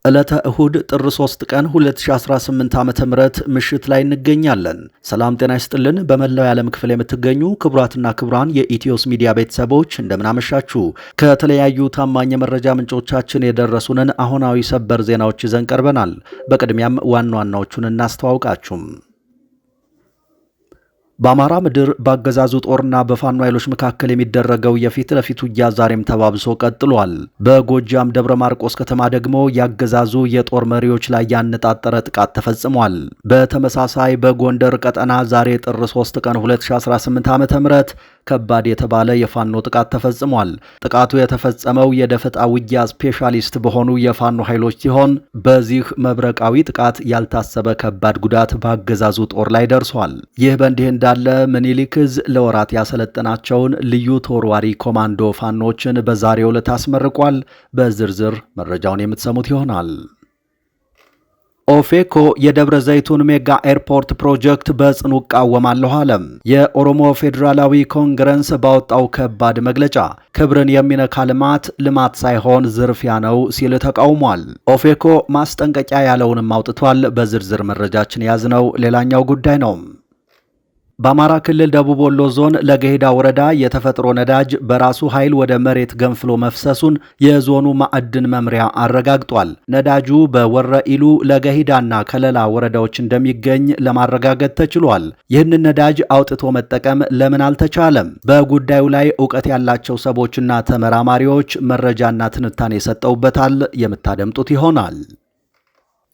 ዕለተ እሁድ ጥር 3 ቀን 2018 ዓ.ም ምሽት ላይ እንገኛለን። ሰላም ጤና ይስጥልን። በመላው የዓለም ክፍል የምትገኙ ክቡራትና ክቡራን የኢትዮስ ሚዲያ ቤተሰቦች እንደምን አመሻችሁ። ከተለያዩ ታማኝ የመረጃ ምንጮቻችን የደረሱንን አሁናዊ ሰበር ዜናዎች ይዘን ቀርበናል። በቅድሚያም ዋና ዋናዎቹን እናስተዋውቃችሁ። በአማራ ምድር በአገዛዙ ጦርና በፋኖ ኃይሎች መካከል የሚደረገው የፊት ለፊት ውጊያ ዛሬም ተባብሶ ቀጥሏል። በጎጃም ደብረ ማርቆስ ከተማ ደግሞ ያገዛዙ የጦር መሪዎች ላይ ያነጣጠረ ጥቃት ተፈጽሟል። በተመሳሳይ በጎንደር ቀጠና ዛሬ ጥር 3 ቀን 2018 ዓ.ም ከባድ የተባለ የፋኖ ጥቃት ተፈጽሟል። ጥቃቱ የተፈጸመው የደፈጣ ውጊያ ስፔሻሊስት በሆኑ የፋኖ ኃይሎች ሲሆን በዚህ መብረቃዊ ጥቃት ያልታሰበ ከባድ ጉዳት በአገዛዙ ጦር ላይ ደርሷል። ይህ በእንዲህ እንዳለ ምኒልክ ዕዝ ለወራት ያሰለጠናቸውን ልዩ ተወርዋሪ ኮማንዶ ፋኖችን በዛሬው ዕለት አስመርቋል። በዝርዝር መረጃውን የምትሰሙት ይሆናል። ኦፌኮ የደብረ ዘይቱን ሜጋ ኤርፖርት ፕሮጀክት በጽኑ እቃወማለሁ አለ። የኦሮሞ ፌዴራላዊ ኮንግረስ ባወጣው ከባድ መግለጫ ክብርን የሚነካ ልማት ሳይሆን ዝርፊያ ነው ሲል ተቃውሟል። ኦፌኮ ማስጠንቀቂያ ያለውንም አውጥቷል። በዝርዝር መረጃችን ያዝነው ሌላኛው ጉዳይ ነው። በአማራ ክልል ደቡብ ወሎ ዞን ለገሂዳ ወረዳ የተፈጥሮ ነዳጅ በራሱ ኃይል ወደ መሬት ገንፍሎ መፍሰሱን የዞኑ ማዕድን መምሪያ አረጋግጧል። ነዳጁ በወረኢሉ ለገሂዳና ከለላ ወረዳዎች እንደሚገኝ ለማረጋገጥ ተችሏል። ይህንን ነዳጅ አውጥቶ መጠቀም ለምን አልተቻለም? በጉዳዩ ላይ ዕውቀት ያላቸው ሰዎችና ተመራማሪዎች መረጃና ትንታኔ ሰጠውበታል። የምታደምጡት ይሆናል።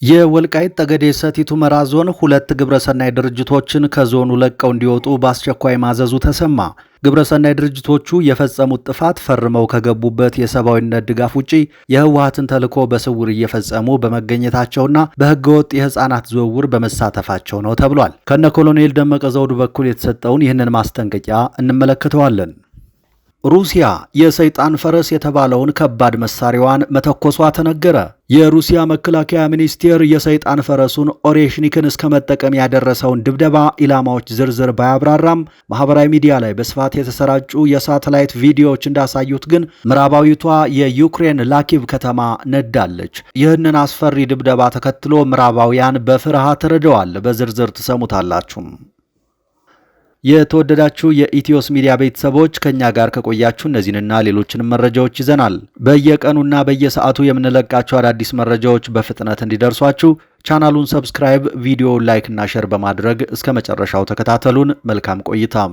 የወልቃይት ጠገዴ ሰቲት ሁመራ ዞን 2 ግብረሰናይ ድርጅቶችን ከዞኑ ለቀው እንዲወጡ በአስቸኳይ ማዘዙ ተሰማ። ግብረሰናይ ድርጅቶቹ የፈጸሙት ጥፋት ፈርመው ከገቡበት የሰብአዊነት ድጋፍ ውጪ የህወሓትን ተልዕኮ በስውር እየፈጸሙ በመገኘታቸውና በህገወጥ የህፃናት ዝውውር በመሳተፋቸው ነው ተብሏል። ከነ ኮሎኔል ደመቀ ዘውዱ በኩል የተሰጠውን ይህንን ማስጠንቀቂያ እንመለከተዋለን። ሩሲያ የሰይጣን ፈረስ የተባለውን ከባድ መሳሪያዋን መተኮሷ ተነገረ። የሩሲያ መከላከያ ሚኒስቴር የሰይጣን ፈረሱን ኦሬሽኒክን እስከ መጠቀም ያደረሰውን ድብደባ ኢላማዎች ዝርዝር ባያብራራም ማህበራዊ ሚዲያ ላይ በስፋት የተሰራጩ የሳተላይት ቪዲዮዎች እንዳሳዩት ግን ምዕራባዊቷ የዩክሬን ላኪቭ ከተማ ነዳለች። ይህንን አስፈሪ ድብደባ ተከትሎ ምዕራባውያን በፍርሃት ተርደዋል። በዝርዝር ትሰሙታላችሁ። የተወደዳችሁ የኢትዮስ ሚዲያ ቤተሰቦች ከኛ ጋር ከቆያችሁ እነዚህንና ሌሎችንም መረጃዎች ይዘናል። በየቀኑና በየሰዓቱ የምንለቃቸው አዳዲስ መረጃዎች በፍጥነት እንዲደርሷችሁ ቻናሉን ሰብስክራይብ፣ ቪዲዮውን ላይክ እና ሼር በማድረግ እስከ መጨረሻው ተከታተሉን። መልካም ቆይታ።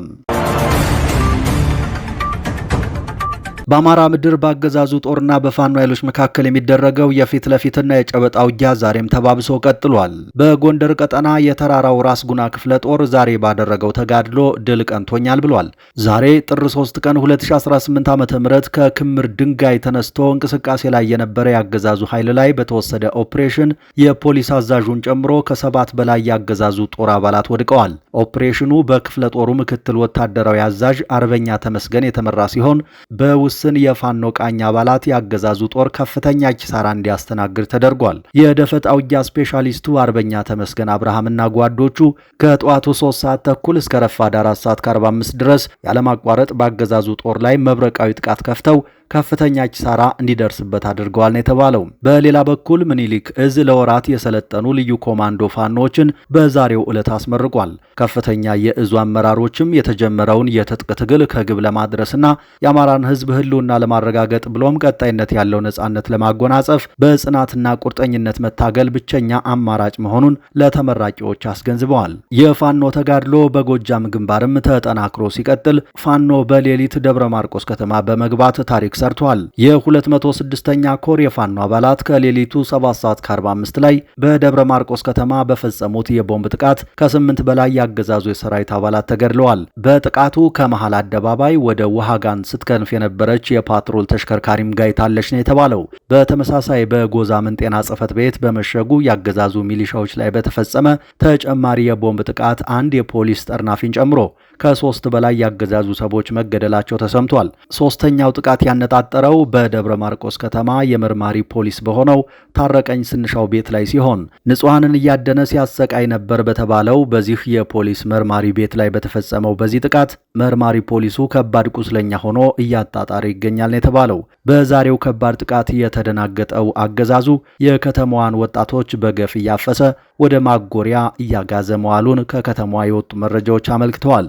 በአማራ ምድር በአገዛዙ ጦርና በፋኖ ኃይሎች መካከል የሚደረገው የፊት ለፊትና የጨበጣ ውጊያ ዛሬም ተባብሶ ቀጥሏል። በጎንደር ቀጠና የተራራው ራስ ጉና ክፍለ ጦር ዛሬ ባደረገው ተጋድሎ ድል ቀንቶኛል ብሏል። ዛሬ ጥር 3 ቀን 2018 ዓ.ም ከክምር ድንጋይ ተነስቶ እንቅስቃሴ ላይ የነበረ የአገዛዙ ኃይል ላይ በተወሰደ ኦፕሬሽን የፖሊስ አዛዡን ጨምሮ ከ7 በላይ የአገዛዙ ጦር አባላት ወድቀዋል። ኦፕሬሽኑ በክፍለ ጦሩ ምክትል ወታደራዊ አዛዥ አርበኛ ተመስገን የተመራ ሲሆን በውስን የፋኖ ቃኝ አባላት የአገዛዙ ጦር ከፍተኛ ኪሳራ እንዲያስተናግድ ተደርጓል። የደፈጣ ውጊያ ስፔሻሊስቱ አርበኛ ተመስገን አብርሃምና ጓዶቹ ከጠዋቱ 3 ሰዓት ተኩል እስከ ረፋድ 4 ሰዓት ከ45 ድረስ ያለማቋረጥ በአገዛዙ ጦር ላይ መብረቃዊ ጥቃት ከፍተው ከፍተኛ ኪሳራ እንዲደርስበት አድርገዋል ነው የተባለው። በሌላ በኩል ምኒልክ ዕዝ ለወራት የሰለጠኑ ልዩ ኮማንዶ ፋኖችን በዛሬው ዕለት አስመርቋል። ከፍተኛ የዕዙ አመራሮችም የተጀመረውን የትጥቅ ትግል ከግብ ለማድረስና የአማራን ሕዝብ ህልውና ለማረጋገጥ ብሎም ቀጣይነት ያለው ነጻነት ለማጎናጸፍ በጽናትና ቁርጠኝነት መታገል ብቸኛ አማራጭ መሆኑን ለተመራቂዎች አስገንዝበዋል። የፋኖ ተጋድሎ በጎጃም ግንባርም ተጠናክሮ ሲቀጥል ፋኖ በሌሊት ደብረ ማርቆስ ከተማ በመግባት ታሪክ ሰርቷል። የ206ኛ ኮር የፋኖ አባላት ከሌሊቱ 7 ሰዓት ከ45 ላይ በደብረ ማርቆስ ከተማ በፈጸሙት የቦምብ ጥቃት ከ8 በላይ ያገዛዙ የሰራዊት አባላት ተገድለዋል። በጥቃቱ ከመሃል አደባባይ ወደ ውሃጋን ስትከንፍ የነበረች የፓትሮል ተሽከርካሪም ጋይታለች ነው የተባለው። በተመሳሳይ በጎዛምን ጤና ጽሕፈት ቤት በመሸጉ ያገዛዙ ሚሊሻዎች ላይ በተፈጸመ ተጨማሪ የቦምብ ጥቃት አንድ የፖሊስ ጠርናፊን ጨምሮ ከ3 በላይ ያገዛዙ ሰዎች መገደላቸው ተሰምቷል። ሶስተኛው ጥቃት ያነጣጠረው በደብረ ማርቆስ ከተማ የመርማሪ ፖሊስ በሆነው ታረቀኝ ስንሻው ቤት ላይ ሲሆን ንጹሃንን እያደነ ሲያሰቃይ ነበር በተባለው በዚህ የፖሊስ መርማሪ ቤት ላይ በተፈጸመው በዚህ ጥቃት መርማሪ ፖሊሱ ከባድ ቁስለኛ ሆኖ እያጣጣረ ይገኛል ነው የተባለው። በዛሬው ከባድ ጥቃት የተደናገጠው አገዛዙ የከተማዋን ወጣቶች በገፍ እያፈሰ ወደ ማጎሪያ እያጋዘ መዋሉን ከከተማዋ የወጡ መረጃዎች አመልክተዋል።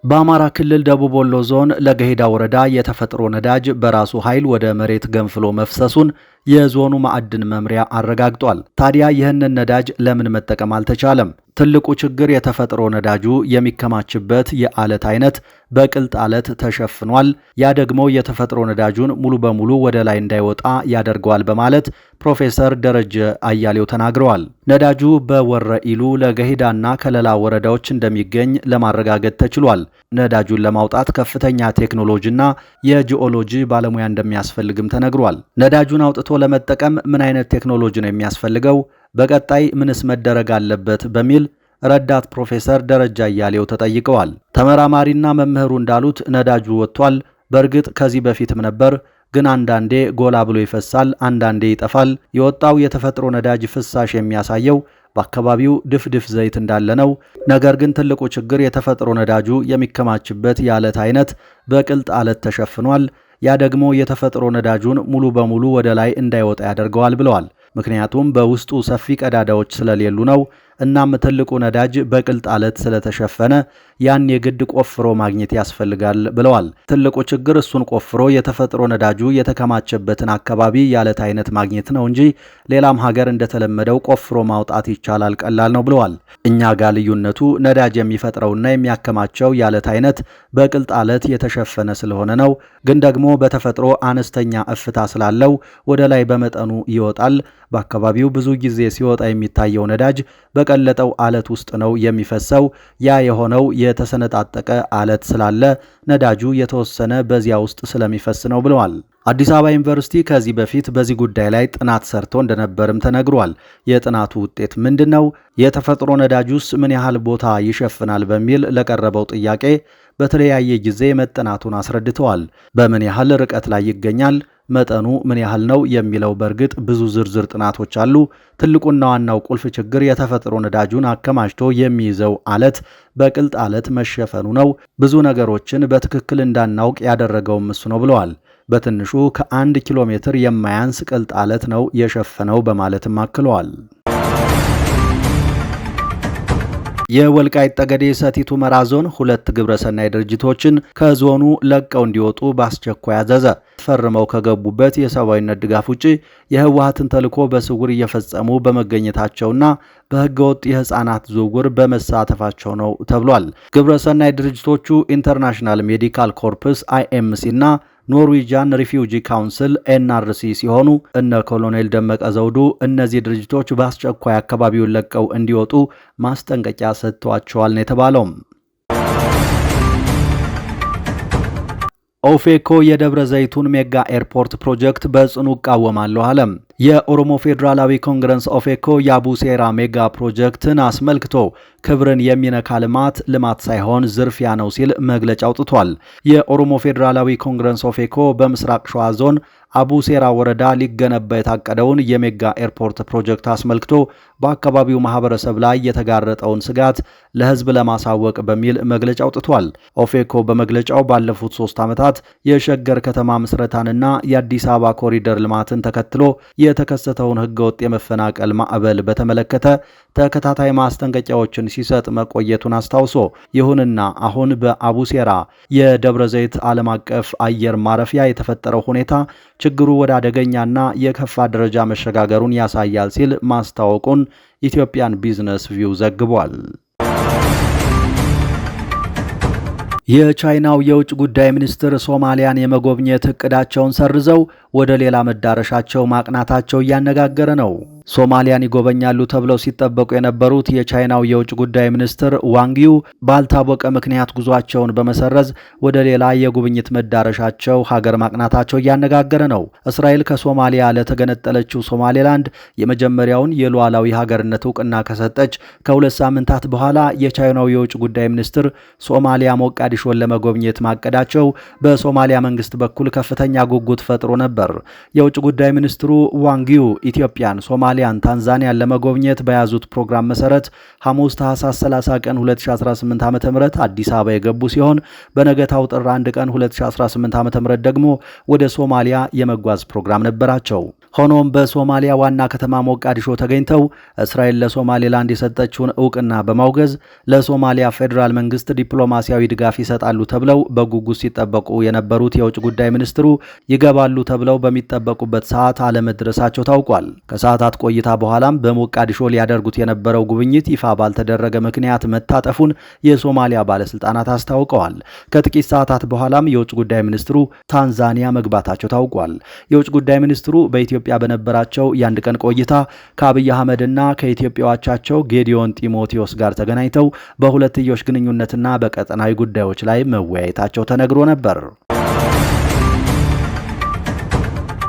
በአማራ ክልል ደቡብ ወሎ ዞን ለገሄዳ ወረዳ የተፈጥሮ ነዳጅ በራሱ ኃይል ወደ መሬት ገንፍሎ መፍሰሱን የዞኑ ማዕድን መምሪያ አረጋግጧል። ታዲያ ይህንን ነዳጅ ለምን መጠቀም አልተቻለም? ትልቁ ችግር የተፈጥሮ ነዳጁ የሚከማችበት የአለት አይነት በቅልጥ አለት ተሸፍኗል። ያ ደግሞ የተፈጥሮ ነዳጁን ሙሉ በሙሉ ወደ ላይ እንዳይወጣ ያደርገዋል በማለት ፕሮፌሰር ደረጀ አያሌው ተናግረዋል። ነዳጁ በወረኢሉ ለገሂዳና ከለላ ወረዳዎች እንደሚገኝ ለማረጋገጥ ተችሏል። ነዳጁን ለማውጣት ከፍተኛ ቴክኖሎጂና የጂኦሎጂ ባለሙያ እንደሚያስፈልግም ተነግሯል። ነዳጁን አውጥቶ ለመጠቀም ምን አይነት ቴክኖሎጂ ነው የሚያስፈልገው? በቀጣይ ምንስ መደረግ አለበት? በሚል ረዳት ፕሮፌሰር ደረጃ አያሌው ተጠይቀዋል። ተመራማሪና መምህሩ እንዳሉት ነዳጁ ወጥቷል። በእርግጥ ከዚህ በፊትም ነበር፣ ግን አንዳንዴ ጎላ ብሎ ይፈሳል፣ አንዳንዴ ይጠፋል። የወጣው የተፈጥሮ ነዳጅ ፍሳሽ የሚያሳየው በአካባቢው ድፍድፍ ዘይት እንዳለ ነው። ነገር ግን ትልቁ ችግር የተፈጥሮ ነዳጁ የሚከማችበት የአለት አይነት በቅልጥ አለት ተሸፍኗል። ያ ደግሞ የተፈጥሮ ነዳጁን ሙሉ በሙሉ ወደ ላይ እንዳይወጣ ያደርገዋል ብለዋል። ምክንያቱም በውስጡ ሰፊ ቀዳዳዎች ስለሌሉ ነው። እናም ትልቁ ነዳጅ በቅልጥ አለት ስለተሸፈነ ያን የግድ ቆፍሮ ማግኘት ያስፈልጋል ብለዋል። ትልቁ ችግር እሱን ቆፍሮ የተፈጥሮ ነዳጁ የተከማቸበትን አካባቢ የአለት አይነት ማግኘት ነው እንጂ ሌላም ሀገር እንደተለመደው ቆፍሮ ማውጣት ይቻላል፣ ቀላል ነው ብለዋል። እኛ ጋር ልዩነቱ ነዳጅ የሚፈጥረውና የሚያከማቸው የአለት አይነት በቅልጥ አለት የተሸፈነ ስለሆነ ነው። ግን ደግሞ በተፈጥሮ አነስተኛ እፍታ ስላለው ወደ ላይ በመጠኑ ይወጣል። በአካባቢው ብዙ ጊዜ ሲወጣ የሚታየው ነዳጅ በቀለጠው አለት ውስጥ ነው የሚፈሰው። ያ የሆነው የተሰነጣጠቀ አለት ስላለ ነዳጁ የተወሰነ በዚያ ውስጥ ስለሚፈስ ነው ብለዋል። አዲስ አበባ ዩኒቨርሲቲ ከዚህ በፊት በዚህ ጉዳይ ላይ ጥናት ሰርቶ እንደነበርም ተነግሯል። የጥናቱ ውጤት ምንድነው? የተፈጥሮ ነዳጁስ ምን ያህል ቦታ ይሸፍናል? በሚል ለቀረበው ጥያቄ በተለያየ ጊዜ መጠናቱን አስረድተዋል። በምን ያህል ርቀት ላይ ይገኛል፣ መጠኑ ምን ያህል ነው የሚለው በእርግጥ ብዙ ዝርዝር ጥናቶች አሉ። ትልቁና ዋናው ቁልፍ ችግር የተፈጥሮ ነዳጁን አከማችቶ የሚይዘው አለት በቅልጥ አለት መሸፈኑ ነው። ብዙ ነገሮችን በትክክል እንዳናውቅ ያደረገውም እሱ ነው ብለዋል። በትንሹ ከ1 ኪሎ ሜትር የማያንስ ቅልጥ አለት ነው የሸፈነው በማለትም አክለዋል። የወልቃይት ጠገዴ ሰቲት ሁመራ ዞን 2 ግብረሰናይ ድርጅቶችን ከዞኑ ለቀው እንዲወጡ በአስቸኳይ አዘዘ። ፈርመው ከገቡበት የሰብአዊነት ድጋፍ ውጪ የህወሓትን ተልዕኮ በስውር እየፈጸሙ በመገኘታቸውና በህገወጥ የህፃናት ዝውውር በመሳተፋቸው ነው ተብሏል። ግብረሰናይ ድርጅቶቹ ኢንተርናሽናል ሜዲካል ኮርፕስ IMC እና ኖርዌጂያን ሪፊውጂ ካውንስል NRC ሲሆኑ እነ ኮሎኔል ደመቀ ዘውዱ እነዚህ ድርጅቶች በአስቸኳይ አካባቢውን ለቀው እንዲወጡ ማስጠንቀቂያ ሰጥተዋቸዋል ነው የተባለው። ኦፌኮ የደብረ ዘይቱን ሜጋ ኤርፖርት ፕሮጀክት በጽኑ እቃወማለሁ አለም። የኦሮሞ ፌዴራላዊ ኮንግረስ ኦፌኮ የአቡሴራ ሜጋ ፕሮጀክትን አስመልክቶ ክብርን የሚነካ ልማት ሳይሆን ዝርፊያ ነው ሲል መግለጫ አውጥቷል። የኦሮሞ ፌዴራላዊ ኮንግረስ ኦፌኮ በምስራቅ ሸዋ ዞን አቡሴራ ወረዳ ሊገነባ የታቀደውን የሜጋ ኤርፖርት ፕሮጀክት አስመልክቶ በአካባቢው ማህበረሰብ ላይ የተጋረጠውን ስጋት ለህዝብ ለማሳወቅ በሚል መግለጫ አውጥቷል። ኦፌኮ በመግለጫው ባለፉት 3 ዓመታት የሸገር ከተማ ምስረታንና የአዲስ አበባ ኮሪደር ልማትን ተከትሎ የተከሰተውን ህገወጥ የመፈናቀል ማዕበል በተመለከተ ተከታታይ ማስጠንቀቂያዎችን ሲሰጥ መቆየቱን አስታውሶ ይሁንና አሁን በአቡሴራ የደብረ ዘይት ዓለም አቀፍ አየር ማረፊያ የተፈጠረው ሁኔታ ችግሩ ወደ አደገኛና የከፋ ደረጃ መሸጋገሩን ያሳያል ሲል ማስታወቁን ኢትዮጵያን ቢዝነስ ቪው ዘግቧል። የቻይናው የውጭ ጉዳይ ሚኒስትር ሶማሊያን የመጎብኘት እቅዳቸውን ሰርዘው ወደ ሌላ መዳረሻቸው ማቅናታቸው እያነጋገረ ነው። ሶማሊያን ይጎበኛሉ ተብለው ሲጠበቁ የነበሩት የቻይናው የውጭ ጉዳይ ሚኒስትር ዋንጊው ባልታወቀ ምክንያት ጉዟቸውን በመሰረዝ ወደ ሌላ የጉብኝት መዳረሻቸው ሀገር ማቅናታቸው እያነጋገረ ነው። እስራኤል ከሶማሊያ ለተገነጠለችው ሶማሌላንድ የመጀመሪያውን የሉዓላዊ ሀገርነት እውቅና ከሰጠች ከ2 ሳምንታት በኋላ የቻይናው የውጭ ጉዳይ ሚኒስትር ሶማሊያ ሞቃዲሾን ለመጎብኘት ማቀዳቸው በሶማሊያ መንግስት በኩል ከፍተኛ ጉጉት ፈጥሮ ነበር። የውጭ ጉዳይ ሚኒስትሩ ዋንጊው ኢትዮጵያን፣ ሶማሊያን፣ ታንዛኒያን ለመጎብኘት በያዙት ፕሮግራም መሰረት ሐሙስ ታህሳስ 30 ቀን 2018 ዓ.ም አዲስ አበባ የገቡ ሲሆን በነገታው ጥር 1 ቀን 2018 ዓ.ም ደግሞ ወደ ሶማሊያ የመጓዝ ፕሮግራም ነበራቸው። ሆኖም በሶማሊያ ዋና ከተማ ሞቃዲሾ ተገኝተው እስራኤል ለሶማሌላንድ የሰጠችውን እውቅና በማውገዝ ለሶማሊያ ፌዴራል መንግስት ዲፕሎማሲያዊ ድጋፍ ይሰጣሉ ተብለው በጉጉት ሲጠበቁ የነበሩት የውጭ ጉዳይ ሚኒስትሩ ይገባሉ ተብለው በሚጠበቁበት ሰዓት አለመድረሳቸው ታውቋል። ከሰዓታት ቆይታ በኋላም በሞቃዲሾ ሊያደርጉት የነበረው ጉብኝት ይፋ ባልተደረገ ምክንያት መታጠፉን የሶማሊያ ባለስልጣናት አስታውቀዋል። ከጥቂት ሰዓታት በኋላም የውጭ ጉዳይ ሚኒስትሩ ታንዛኒያ መግባታቸው ታውቋል። የውጭ ጉዳይ ሚኒስትሩ በኢትዮጵያ በነበራቸው የአንድ ቀን ቆይታ ከአብይ አህመድና ከኢትዮጵያ አቻቸው ጌዲዮን ጢሞቴዎስ ጋር ተገናኝተው በሁለትዮሽ ግንኙነትና በቀጠናዊ ጉዳዮች ላይ መወያየታቸው ተነግሮ ነበር።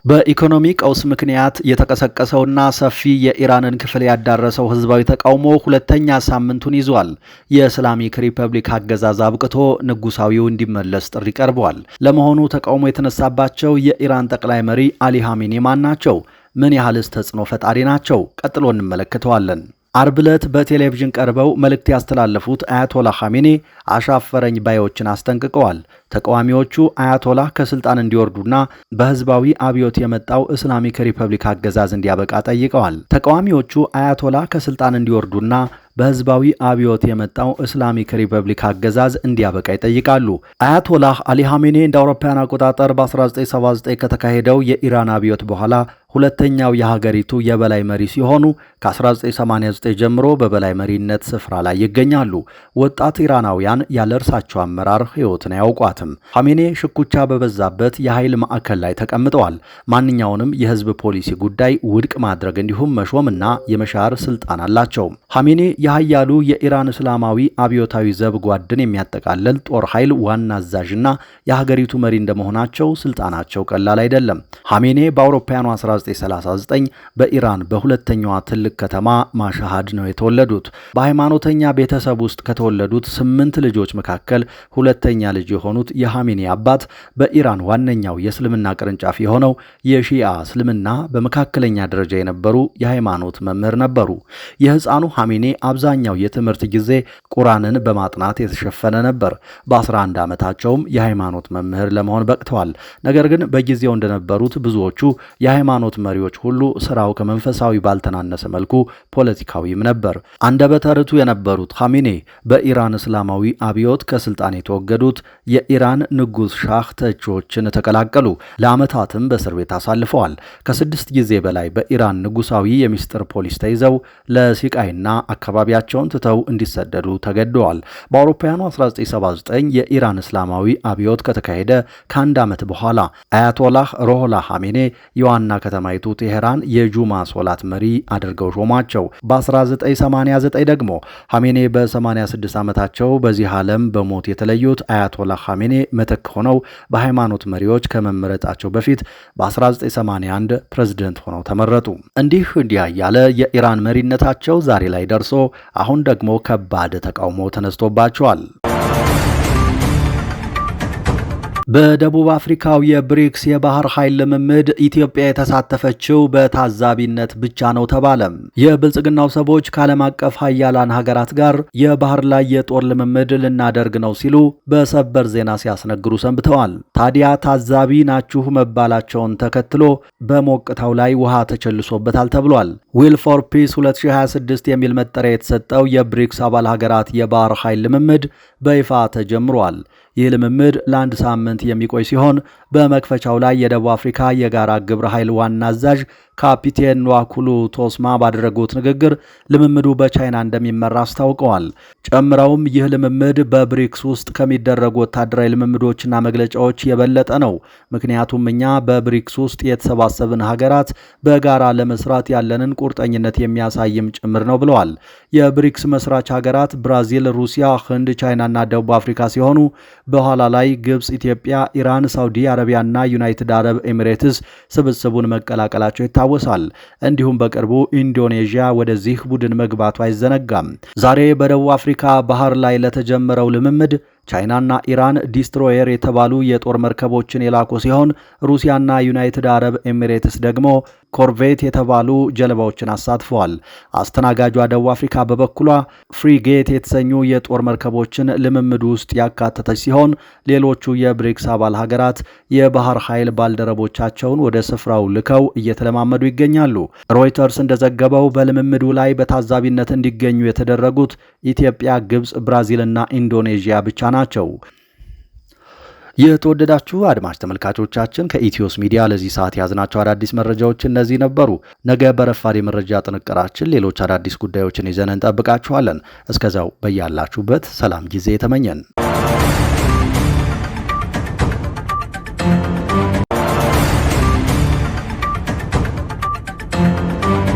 በኢኮኖሚ ቀውስ ምክንያት የተቀሰቀሰውና ሰፊ የኢራንን ክፍል ያዳረሰው ህዝባዊ ተቃውሞ ሁለተኛ ሳምንቱን ይዟል። የእስላሚክ ሪፐብሊክ አገዛዝ አብቅቶ ንጉሳዊው እንዲመለስ ጥሪ ቀርቧል። ለመሆኑ ተቃውሞ የተነሳባቸው የኢራን ጠቅላይ መሪ አሊ ኻሜኒ ማን ናቸው? ምን ያህልስ ተጽዕኖ ፈጣሪ ናቸው? ቀጥሎ እንመለከተዋለን። አርብ ዕለት በቴሌቪዥን ቀርበው መልእክት ያስተላለፉት አያቶላህ ኻሜኒ አሻፈረኝ ባዮችን አስጠንቅቀዋል። ተቃዋሚዎቹ አያቶላህ ከስልጣን እንዲወርዱና በህዝባዊ አብዮት የመጣው እስላሚክ ሪፐብሊክ አገዛዝ እንዲያበቃ ጠይቀዋል። ተቃዋሚዎቹ አያቶላህ ከስልጣን እንዲወርዱና በህዝባዊ አብዮት የመጣው እስላሚክ ሪፐብሊክ አገዛዝ እንዲያበቃ ይጠይቃሉ። አያቶላህ አሊ ኻሜኒ እንደ አውሮፓውያን አቆጣጠር በ1979 ከተካሄደው የኢራን አብዮት በኋላ ሁለተኛው የሀገሪቱ የበላይ መሪ ሲሆኑ ከ1989 ጀምሮ በበላይ መሪነት ስፍራ ላይ ይገኛሉ። ወጣት ኢራናውያን ያለ እርሳቸው አመራር ህይወትን አያውቋትም። ኻሜኒ ሽኩቻ በበዛበት የኃይል ማዕከል ላይ ተቀምጠዋል። ማንኛውንም የህዝብ ፖሊሲ ጉዳይ ውድቅ ማድረግ እንዲሁም መሾምና የመሻር ስልጣን አላቸው። ኻሜኒ የኃያሉ የኢራን እስላማዊ አብዮታዊ ዘብ ጓድን የሚያጠቃልል ጦር ኃይል ዋና አዛዥና የሀገሪቱ መሪ እንደመሆናቸው ስልጣናቸው ቀላል አይደለም። ኻሜኒ በአውሮፓውያኑ 1939 በኢራን በሁለተኛዋ ትልቅ ከተማ ማሻሃድ ነው የተወለዱት። በሃይማኖተኛ ቤተሰብ ውስጥ ከተወለዱት 8 ልጆች መካከል ሁለተኛ ልጅ የሆኑት የኻሜኒ አባት በኢራን ዋነኛው የእስልምና ቅርንጫፍ የሆነው የሺአ እስልምና በመካከለኛ ደረጃ የነበሩ የሃይማኖት መምህር ነበሩ። የህፃኑ ኻሜኒ አብዛኛው የትምህርት ጊዜ ቁርአንን በማጥናት የተሸፈነ ነበር። በ11 ዓመታቸውም የሃይማኖት መምህር ለመሆን በቅተዋል። ነገር ግን በጊዜው እንደነበሩት ብዙዎቹ የሃይማኖት መሪዎች ሁሉ ስራው ከመንፈሳዊ ባልተናነሰ መልኩ ፖለቲካዊም ነበር። አንደበተ ርቱዕ የነበሩት ኻሜኒ በኢራን እስላማዊ አብዮት ከስልጣን የተወገዱት የኢራን ንጉስ ሻህ ተቺዎችን ተቀላቀሉ። ለዓመታትም በእስር ቤት አሳልፈዋል። ከ6 ጊዜ በላይ በኢራን ንጉሳዊ የሚስጥር ፖሊስ ተይዘው ለሲቃይና አካባቢያቸውን ትተው እንዲሰደዱ ተገደዋል። በአውሮፓውያኑ 1979 የኢራን እስላማዊ አብዮት ከተካሄደ ከአንድ ዓመት በኋላ አያቶላህ ሩሆላህ ኻሜኒ የዋና ከተማይቱ ቴሄራን የጁማ ሶላት መሪ አድርገው ሾሟቸው። በ1989 ደግሞ ኻሜኒ በ86 ዓመታቸው በዚህ ዓለም በሞት የተለዩት አያቶላህ ኻሜኒ ምትክ ሆነው በሃይማኖት መሪዎች ከመመረጣቸው በፊት በ1981 ፕሬዝደንት ሆነው ተመረጡ። እንዲህ ያለ የኢራን መሪነታቸው ዛሬ ላይ ደርሶ አሁን ደግሞ ከባድ ተቃውሞ ተነስቶባቸዋል። በደቡብ አፍሪካው የብሪክስ የባህር ኃይል ልምምድ ኢትዮጵያ የተሳተፈችው በታዛቢነት ብቻ ነው ተባለ። የብልጽግናው ሰዎች ከዓለም አቀፍ ሀያላን ሀገራት ጋር የባህር ላይ የጦር ልምምድ ልናደርግ ነው ሲሉ በሰበር ዜና ሲያስነግሩ ሰንብተዋል። ታዲያ ታዛቢ ናችሁ መባላቸውን ተከትሎ በሞቅታው ላይ ውሃ ተቸልሶበታል ተብሏል። ዊል ፎር ፒስ 2026 የሚል መጠሪያ የተሰጠው የብሪክስ አባል ሀገራት የባህር ኃይል ልምምድ በይፋ ተጀምሯል። ይህ ልምምድ ለአንድ ሳምንት የሚቆይ ሲሆን በመክፈቻው ላይ የደቡብ አፍሪካ የጋራ ግብረ ኃይል ዋና አዛዥ ካፒቴን ንዋኩሉ ቶስማ ባደረጉት ንግግር ልምምዱ በቻይና እንደሚመራ አስታውቀዋል። ጨምረውም ይህ ልምምድ በብሪክስ ውስጥ ከሚደረጉ ወታደራዊ ልምምዶችና መግለጫዎች የበለጠ ነው፣ ምክንያቱም እኛ በብሪክስ ውስጥ የተሰባሰብን ሀገራት በጋራ ለመስራት ያለንን ቁርጠኝነት የሚያሳይም ጭምር ነው ብለዋል። የብሪክስ መስራች ሀገራት ብራዚል፣ ሩሲያ፣ ህንድ፣ ቻይናና ደቡብ አፍሪካ ሲሆኑ በኋላ ላይ ግብፅ፣ ኢትዮጵያ፣ ኢራን፣ ሳውዲ አረቢያና ዩናይትድ አረብ ኤሚሬትስ ስብስቡን መቀላቀላቸው ይታወሳል። እንዲሁም በቅርቡ ኢንዶኔዥያ ወደዚህ ቡድን መግባቱ አይዘነጋም። ዛሬ በደቡብ አፍሪካ ባህር ላይ ለተጀመረው ልምምድ ቻይናና ኢራን ዲስትሮየር የተባሉ የጦር መርከቦችን የላኩ ሲሆን ሩሲያና ዩናይትድ አረብ ኤሚሬትስ ደግሞ ኮርቬት የተባሉ ጀልባዎችን አሳትፈዋል። አስተናጋጇ ደቡብ አፍሪካ በበኩሏ ፍሪጌት የተሰኙ የጦር መርከቦችን ልምምድ ውስጥ ያካተተች ሲሆን ሌሎቹ የብሪክስ አባል ሀገራት የባህር ኃይል ባልደረቦቻቸውን ወደ ስፍራው ልከው እየተለማመዱ ይገኛሉ። ሮይተርስ እንደዘገበው በልምምዱ ላይ በታዛቢነት እንዲገኙ የተደረጉት ኢትዮጵያ፣ ግብፅ፣ ብራዚልና ኢንዶኔዥያ ብቻ ናቸው። የተወደዳችሁ አድማጭ ተመልካቾቻችን ከኢትዮስ ሚዲያ ለዚህ ሰዓት ያዝናቸው አዳዲስ መረጃዎች እነዚህ ነበሩ። ነገ በረፋድ የመረጃ ጥንቅራችን ሌሎች አዳዲስ ጉዳዮችን ይዘን እንጠብቃችኋለን። እስከዛው በያላችሁበት ሰላም ጊዜ ተመኘን።